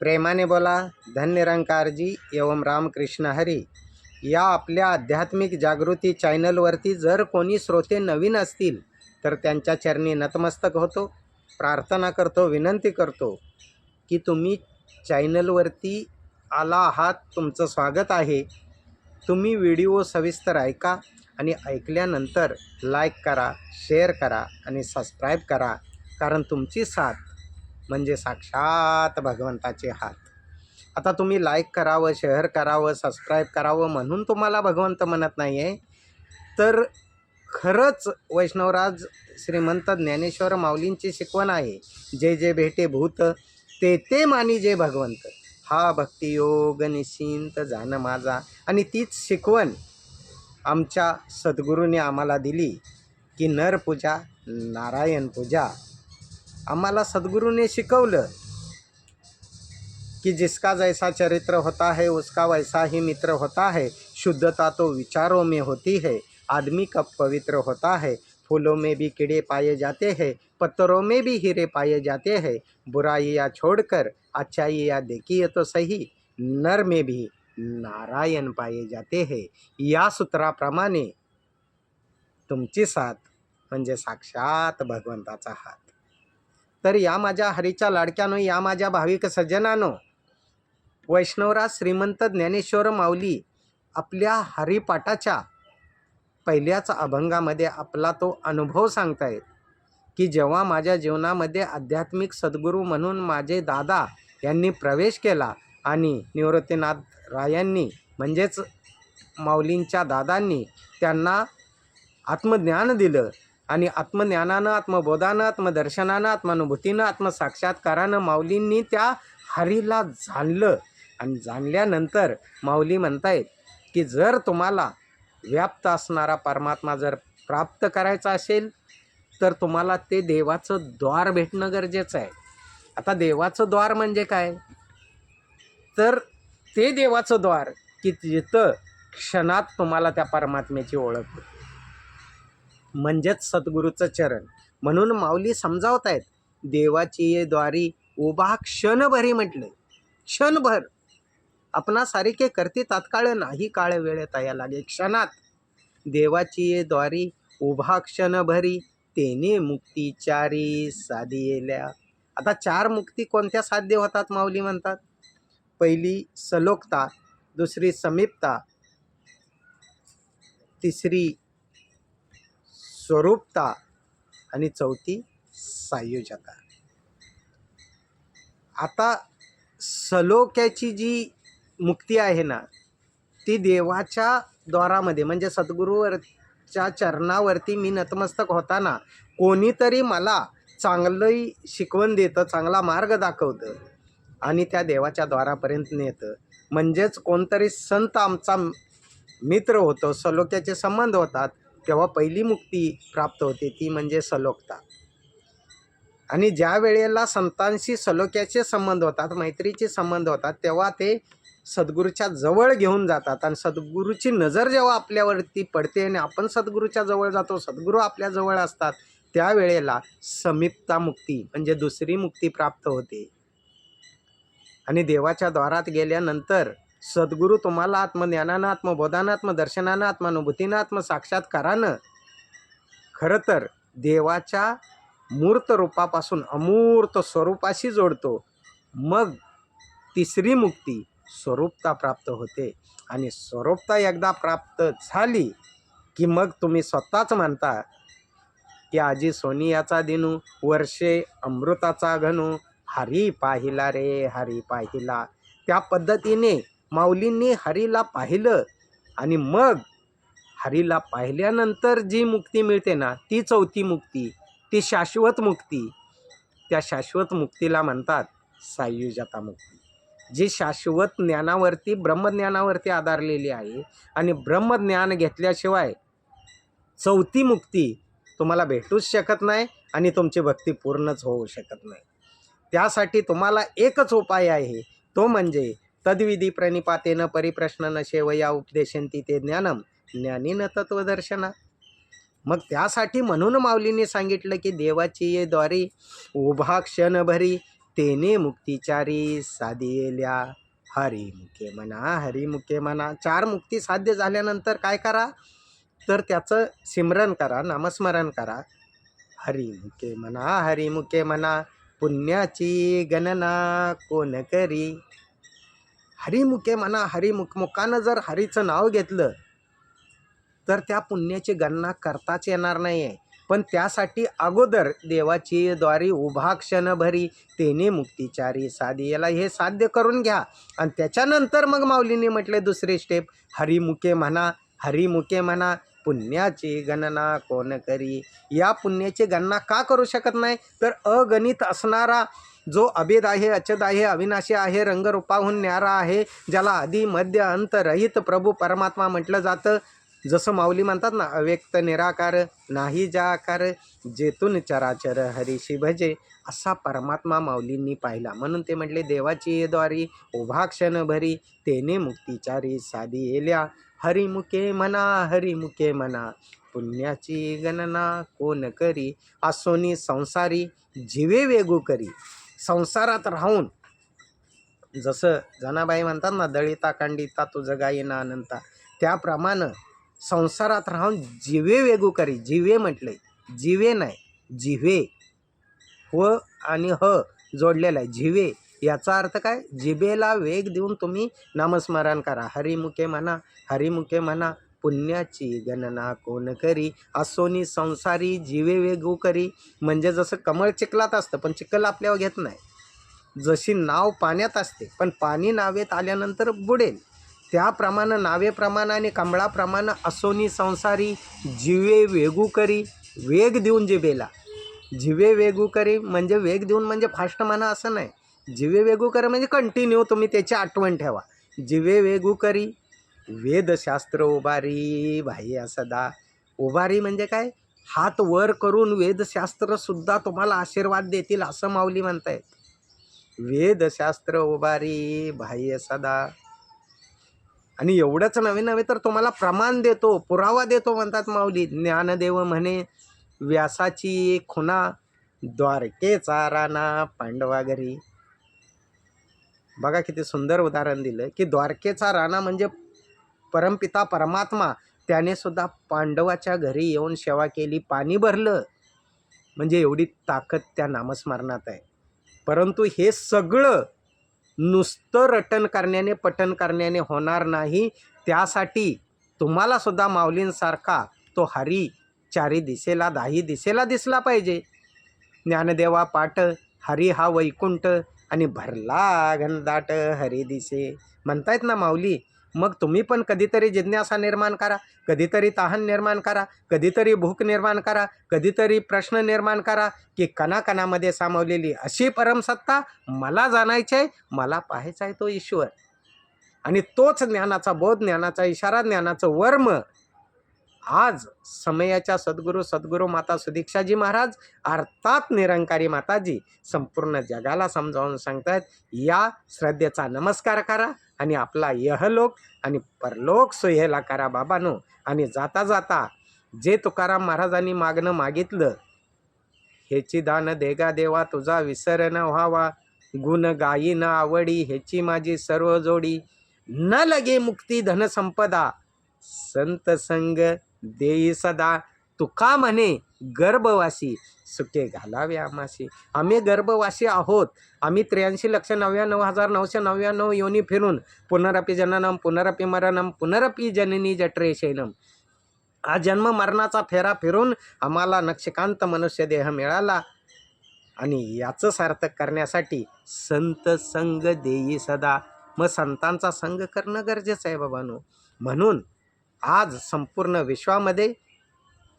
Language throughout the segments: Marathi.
प्रेमाने बोला धन निरंकारजी एवं रामकृष्ण हरी. या आपल्या आध्यात्मिक जागृती चॅनलवरती जर कोणी श्रोते नवीन असतील तर त्यांच्या चरणी नतमस्तक होतो, प्रार्थना करतो, विनंती करतो की तुम्ही चॅनलवरती आला आहात, तुमचं स्वागत आहे. तुम्ही व्हिडिओ सविस्तर ऐका आणि ऐकल्यानंतर लाईक करा, शेअर करा आणि सबस्क्राईब करा, कारण तुमची साथ म्हणजे साक्षात भगवंताचे हात. आता तुम्ही लाईक करावं, शेअर करावं, सबस्क्राईब करावं म्हणून तुम्हाला भगवंत म्हणत नाही आहे, तर खरंच वैष्णवराज श्रीमंत ज्ञानेश्वर माऊलींची शिकवण आहे, जे जे भेटे भूत ते ते मानी जे भगवंत, हा भक्तियोग निश्चिंत जाण माझा. आणि तीच शिकवण आमच्या सद्गुरूंनी आम्हाला दिली की नर पूजा नारायण पूजा. आम्हाला सद्गुरूने शिकवलं कि जिसका जैसा चरित्र होता है उसका वैसा ही मित्र होता है. शुद्धता तो विचारों में होती है, आदमी कब पवित्र होता है. फूलों में भी कीड़े पाए जाते हैं, पत्थरों में भी हीरे पाए जाते हैं. बुराइयाँ छोड़कर अच्छाइयाँ देखिए तो सही, नर में भी नारायण पाए जाते हैं. या सूत्राप्रमाणे तुमची साथ म्हणजे साक्षात भगवंताचा हात. तर या माझ्या हरीच्या लाडक्यानो, या माझ्या भाविक सज्जनानो, वैष्णवराज श्रीमंत ज्ञानेश्वर माऊली आपल्या हरिपाठाच्या पहिल्याच अभंगामध्ये आपला तो अनुभव सांगतायत की जेव्हा माझ्या जीवनामध्ये आध्यात्मिक सद्गुरू म्हणून माझे दादा यांनी प्रवेश केला आणि निवृत्तीनाथ रायांनी म्हणजेच माऊलींच्या दादांनी त्यांना आत्मज्ञान दिलं आणि आत्मज्ञानानं, आत्मबोधानं, आत्मदर्शनानं, आत्मानुभूतीनं, आत्मसाक्षात्कारानं माऊलींनी त्या हरीला जाणलं. आणि जाणल्यानंतर माऊली म्हणतायत की जर तुम्हाला व्याप्त असणारा परमात्मा जर प्राप्त करायचा असेल तर तुम्हाला ते देवाचं द्वार भेटणं गरजेचं आहे. आता देवाचं द्वार म्हणजे काय, तर ते देवाचं द्वार की जिथं क्षणात तुम्हाला त्या परमात्म्याची ओळख होते, म्हणजेच सद्गुरूचं चरण. म्हणून माऊली समजावत आहेत, देवाची ये द्वारी उभा क्षणभरी म्हटलं. क्षणभर अपना सारिके करती तात्काळ नाही, काळ वेळ तया लागे. क्षणात देवाची ये द्वारी उभा क्षणभरी, तेने मुक्ती चारी साधियेल्या. आता चार मुक्ती कोणत्या साध्य होतात माऊली म्हणतात, पहिली सलोकता, दुसरी समीपता, तिसरी स्वरूपता आणि चौथी सायुज्यता. आता सलोक्याची जी मुक्ती आहे ना, ती देवाच्या द्वारामध्ये म्हणजे सद्गुरूवरच्या चरणावरती मी नतमस्तक होताना कोणीतरी मला चांगली शिकवण देतं, चांगला मार्ग दाखवतं आणि त्या देवाच्या द्वारापर्यंत नेतं. म्हणजेच कोणतरी संत आमचा मित्र होतो, सलोक्याचे संबंध होतात, तेव्हा पहिली मुक्ती प्राप्त होते, ती म्हणजे सलोकता. आणि ज्या वेळेला संतांशी सलोक्याचे संबंध होतात, मैत्रीचे संबंध होतात, तेव्हा ते सद्गुरूच्या जवळ घेऊन जातात. आणि सद्गुरूची नजर जेव्हा आपल्यावरती पडते आणि आपण सद्गुरूच्या जवळ जातो, सद्गुरू आपल्या जवळ असतात, त्यावेळेला समीपता मुक्ती म्हणजे दुसरी मुक्ती प्राप्त होते. आणि देवाच्या द्वारात गेल्यानंतर सद्गुरू तुम्हाला आत्मज्ञानानं, आत्मबोधानं, आत्मदर्शनानं, आत्मानुभूतीनं, आत्मसाक्षात्कारानं खरं तर देवाच्या मूर्त रूपापासून अमूर्त स्वरूपाशी जोडतो. मग तिसरी मुक्ती स्वरूपता प्राप्त होते. आणि स्वरूपता एकदा प्राप्त झाली की मग तुम्ही स्वतःच म्हणता की आजी सोनियाचा दिनू, वर्षे अमृताचा घनू, हरी पाहिला रे हरी पाहिला. त्या पद्धतीने माऊलींनी हरीला पाहिलं आणि मग हरीला पाहिल्यानंतर जी मुक्ती मिळते ना, ती चौथी मुक्ती, ती शाश्वत मुक्ती. त्या शाश्वत मुक्तीला म्हणतात सायुज्यता मुक्ती, जी शाश्वत ज्ञानावरती, ब्रह्मज्ञानावरती आधारलेली आहे. आणि ब्रह्मज्ञान घेतल्याशिवाय चौथी मुक्ती तुम्हाला भेटूच शकत नाही आणि तुमची भक्ती पूर्णच होऊ शकत नाही. त्यासाठी तुम्हाला एकच उपाय आहे, तो म्हणजे तद्विधी प्रणिपातेन परिप्रश्न न सेवया उपदेशन्ति ते ज्ञानम ज्ञानीन तत्वदर्शना. मग त्यासाठी म्हणून माऊलींनी सांगितलं की देवाची ये द्वारी उभा क्षणभरी, तेने मुक्तिचारी साधियेल्या हरिमुखे म्हणा हरिमुखे म्हणा. 4 मुक्ती साध्य झाल्यानंतर काय करा, तर त्याचं सिमरन करा, नामस्मरण करा. हरिमुखे म्हणा हरिमुखे म्हणा, पुण्याची गणना कोण करी. हरिमुखे म्हणा मुखानं जर हरीचं नाव घेतलं तर त्या पुण्याची गणना करताच येणार नाही आहे. पण त्यासाठी अगोदर देवाची द्वारी उभा क्षण भरी तेने मुक्तिचारी साधियेला हे साध्य करून घ्या. आणि त्याच्यानंतर मग माऊलींनी म्हटले दुसरे स्टेप, हरिमुखे म्हणा पुण्याची गणना कोण करी. या पुण्याची गणना का करू शकत नाही, तर अगणित असणारा जो अभेद आहे, अचेत आहे, अविनाशी आहे, रंगरूपाहून न्यारा आहे, ज्याला आधी मध्य अंत रहित प्रभू परमात्मा म्हटलं जातं. जसं माऊली म्हणतात ना, अव्यक्त निराकार नाही जाकार, जेतून चराचर हरीशी भजे, असा परमात्मा माऊलींनी पाहिला. म्हणून ते म्हटले देवाची द्वारी उभा क्षण भरी तेने मुक्तिचारी साधियेल्या हरिमुखे म्हणा पुण्याची गणना कोण करी. असोनी संसारी जीवे वेगू करी. संसारात राहून जसं जनाबाई म्हणतात ना, दळिता कांडिता तुझं गायीना अनंता, त्याप्रमाणे संसारात राहून जिवे वेगू करी. जिवे म्हटले, जिवे नाही जिव्हे, व आणि ह जोडलेला आहे, जिवे. याचा अर्थ काय, जिभेला वेग देऊन तुम्ही नामस्मरण करा. हरिमुखे म्हणा पुण्याची गणना कोण करी. असोनी संसारी जीवे वेगू करी. म्हणजे जसं कमळ चिखलात असतं पण चिखल आपल्यावर घेत नाही, जशी नाव पाण्यात असते पण पाणी नावेत आल्यानंतर बुडेल, त्याप्रमाणे नावेप्रमाणे आणि कमळाप्रमाणे असोनी संसारी जीवे वेगू करी. वेग देऊन जिभेला, जिवे वेगू करी म्हणजे वेग देऊन म्हणजे फास्ट म्हणा असं नाही. जिवे वेगू करी म्हणजे कंटिन्यू तुम्ही त्याची आठवण ठेवा. जिवे वेगू करी वेदशास्त्र उभारी बाह्य सदा. उभारी म्हणजे काय, हात वर करून वेदशास्त्रसुद्धा तुम्हाला आशीर्वाद देतील असं माऊली म्हणतायत. वेदशास्त्र उभारी बाह्य सदा. आणि एवढंच नव्हे तर तुम्हाला प्रमाण देतो, पुरावा देतो म्हणतात माऊली. ज्ञानदेव म्हणे व्यासाची खुणा, द्वारकेचा राणा पांडवा घरी. बघा किती सुंदर उदाहरण दिलं की द्वारकेचा राणा म्हणजे परमपिता परमात्मा, त्याने सुद्धा पांडवाच्या घरी येऊन सेवा केली, पाणी भरलं. म्हणजे एवढी ताकद त्या नामस्मरणात आहे. परंतु हे सगळं नुसतं रटन करण्याने पठन करण्याने होणार नाही. त्यासाठी तुम्हाला सुद्धा माऊलींसारखा तो हरी चारी दिशेला दाही दिशेला दिसला पाहिजे. ज्ञानदेवा पाठ हरी हा वैकुंठ आणि भरला घनदाट हरी दिसे म्हणतायत ना माऊली. मग तुम्ही पण कधीतरी जिज्ञासा निर्माण करा, कधीतरी तहान निर्माण करा, कधीतरी भूक निर्माण करा, कधीतरी प्रश्न निर्माण करा की कणाकणामध्ये सामावलेली अशी परमसत्ता मला जाणायची आहे, मला पाहायचा आहे तो ईश्वर. आणि तोच ज्ञानाचा बोध, ज्ञानाचा इशारा, ज्ञानाचं वर्म आज समयाच्या सद्गुरू माता सुदीक्षाजी महाराज अर्थात निरंकारी माताजी संपूर्ण जगाला समजावून सांगतात. या श्रद्धेचा नमस्कार करा आणि आपला यहलोक आणि परलोक सोयीला करा बाबांनो. आणि जाता जाता जे तुकाराम महाराजांनी मागणं मागितलं, हेची दान देगा देवा तुझा विसर न व्हावा, गुण गायी न आवडी हेची माझी सर्व जोडी, न लगे मुक्ती धन संपदा संत संग देई सदा. तुका म्हणे गर्भवासी सुखे घालावे आमासी. आम्ही गर्भवासी आहोत. आम्ही 83,99,999 योनी फिरून पुनरपि जननम पुनरपि मरणम पुनरपि जननी जठरे शयनम, हा जन्म मरणाचा फेरा फिरून आम्हाला नक्षकांत मनुष्य देह मिळाला. आणि याचं सार्थक करण्यासाठी संत संग देई सदा. मग संतांचा संग करणं गरजेचं आहे बाबांनो. म्हणून आज संपूर्ण विश्वामध्ये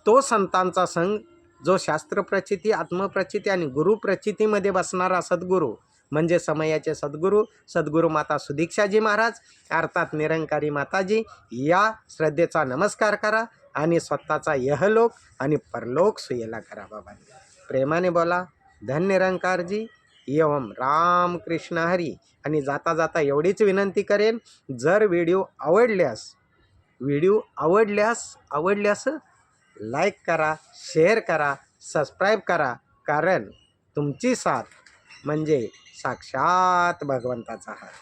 तो संतांचा संघ जो शास्त्रप्रचिती, आत्मप्रचिती आणि गुरुप्रचितीमध्ये बसणारा सद्गुरू म्हणजे समयाचे सद्गुरू माता सुदीक्षाजी महाराज अर्थात निरंकारी माताजी, या श्रद्धेचा नमस्कार करा आणि स्वतःचा यहलोक आणि परलोक सुयेला करा. बाबा प्रेमाने बोला धन निरंकारजी एवम राम कृष्ण हरी. आणि जाता जाता एवढीच विनंती करेन, जर व्हिडिओ आवडल्यास लाईक करा, शेअर करा, सबस्क्राईब करा. कारण तुमची साथ म्हणजे साक्षात भगवंताचा हात.